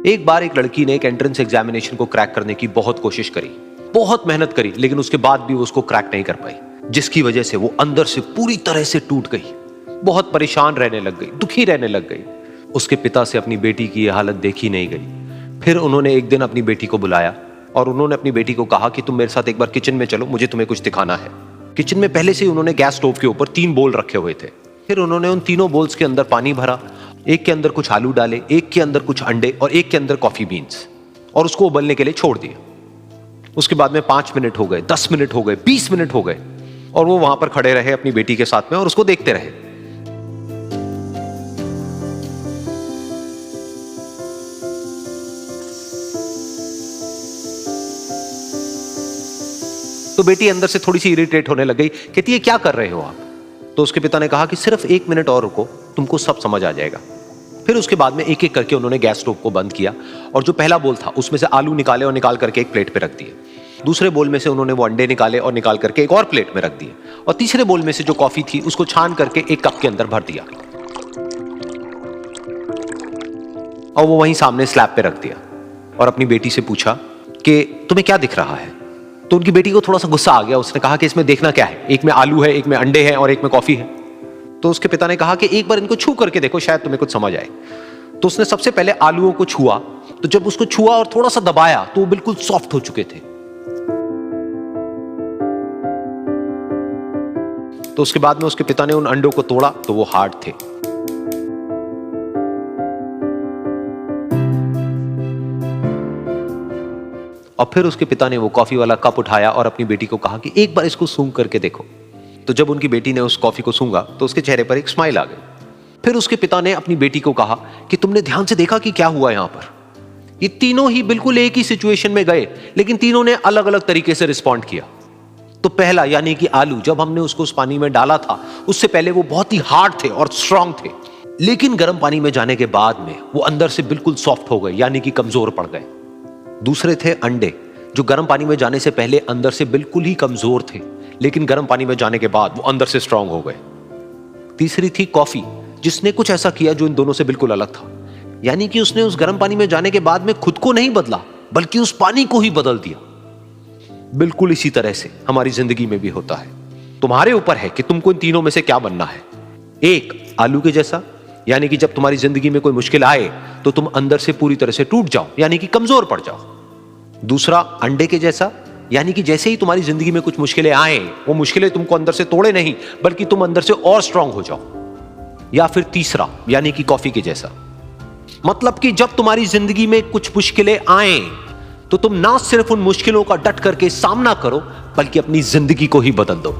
एक बार एक लड़की ने एक एंट्रेंस एग्जामिनेशन को क्रैक करने की बहुत कोशिश करी, बहुत मेहनत करी, लेकिन उसके बाद भी वो उसको क्रैक नहीं कर पाई, जिसकी वजह से वो अंदर से पूरी तरह से टूट गई, बहुत परेशान रहने लग गई, दुखी रहने लग गई। उसके पिता से अपनी बेटी की यह हालत देखी नहीं गई। फिर उन्होंने एक दिन अपनी बेटी को बुलाया और उन्होंने अपनी बेटी को कहा कि तुम मेरे साथ एक बार किचन में चलो, मुझे तुम्हें कुछ दिखाना है। किचन में पहले से ही उन्होंने गैस स्टोव के ऊपर 3 बोल रखे हुए थे। फिर उन्होंने उन तीनों बोल्स के अंदर पानी भरा, एक के अंदर कुछ आलू डाले, एक के अंदर कुछ अंडे और एक के अंदर कॉफी बीन्स, और उसको उबलने के लिए छोड़ दिया। उसके बाद में 5 मिनट हो गए, 10 मिनट हो गए, 20 मिनट हो गए, और वो वहां पर खड़े रहे अपनी बेटी के साथ में और उसको देखते रहे। तो बेटी अंदर से थोड़ी सी इरिटेट होने लग गई, कहती है क्या कर रहे हो आप? तो उसके पिता ने कहा कि सिर्फ 1 मिनट और रुको, तुमको सब समझ आ जाएगा। फिर उसके बाद में एक एक करके उन्होंने गैस स्टोव को बंद किया और जो पहला बोल था उसमें से आलू निकाले और निकाल करके एक प्लेट पे रख दिए। दूसरे बोल में से उन्होंने वो अंडे निकाले और निकाल करके एक और प्लेट में रख दिए, और तीसरे बोल में से जो कॉफी थी उसको छान करके एक कप के अंदर भर दिया और वो वहीं सामने स्लैब पे रख दिया और अपनी बेटी से पूछा कि तुम्हें क्या दिख रहा है? तो उनकी बेटी को थोड़ा सा गुस्सा आ गया। उसने कहा कि इसमें देखना क्या है, एक में आलू है, एक में अंडे हैं और एक में कॉफी है। तो उसके पिता ने कहा कि एक बार इनको छू करके देखो, शायद तुम्हें कुछ समझ आए। तो उसने सबसे पहले आलूओं को छुआ, तो जब उसको छुआ और थोड़ा सा दबाया तो वो बिल्कुल सॉफ्ट हो चुके थे। तो उसके बाद में उसके पिता ने उन अंडों को तोड़ा तो वो हार्ड थे। और फिर उसके पिता ने वो कॉफी वाला कप उठाया और अपनी बेटी को कहा कि एक बार इसको सूंघ करके देखो। तो जब उनकी बेटी ने उस कॉफी को सूंघा तो उसके चेहरे पर एक स्माइल आ गई। फिर उसके पिता ने अपनी बेटी को कहा कि तुमने ध्यान से देखा कि क्या हुआ यहां पर? ये तीनों ही बिल्कुल एक ही सिचुएशन में गए, लेकिन तीनों ने अलग अलग तरीके से रिस्पॉन्ड किया। तो पहला यानी कि आलू, जब हमने उसको उस पानी में डाला था उससे पहले वो बहुत ही हार्ड थे और स्ट्रांग थे, लेकिन गर्म पानी में जाने के बाद में वो अंदर से बिल्कुल सॉफ्ट हो गए, यानी कि कमजोर पड़ गए। दूसरे थे अंडे, जो गर्म पानी में जाने से पहले अंदर से बिल्कुल ही कमजोर थे, लेकिन गर्म पानी में जाने के बाद वो अंदर से स्ट्रांग हो गए। तीसरी थी कॉफी, जिसने कुछ ऐसा किया जो इन दोनों से बिल्कुल अलग था, यानी कि उसने उस गर्म पानी में जाने के बाद में खुद को नहीं बदला, बल्कि उस पानी को ही बदल दिया। बिल्कुल इसी तरह से हमारी जिंदगी में भी होता है। तुम्हारे ऊपर है कि तुमको इन तीनों में से क्या बनना है। एक, आलू के जैसा, यानी कि जब तुम्हारी जिंदगी में कोई मुश्किल आए तो तुम अंदर से पूरी तरह से टूट जाओ, यानी कि कमजोर पड़ जाओ। दूसरा, अंडे के जैसा, यानी कि जैसे ही तुम्हारी जिंदगी में कुछ मुश्किलें आए, वो मुश्किलें तुमको अंदर से तोड़े नहीं, बल्कि तुम अंदर से और स्ट्रांग हो जाओ। या फिर तीसरा, यानी कि कॉफी के जैसा, मतलब कि जब तुम्हारी जिंदगी में कुछ मुश्किलें आए तो तुम ना सिर्फ उन मुश्किलों का डट करके सामना करो, बल्कि अपनी जिंदगी को ही बदल दो।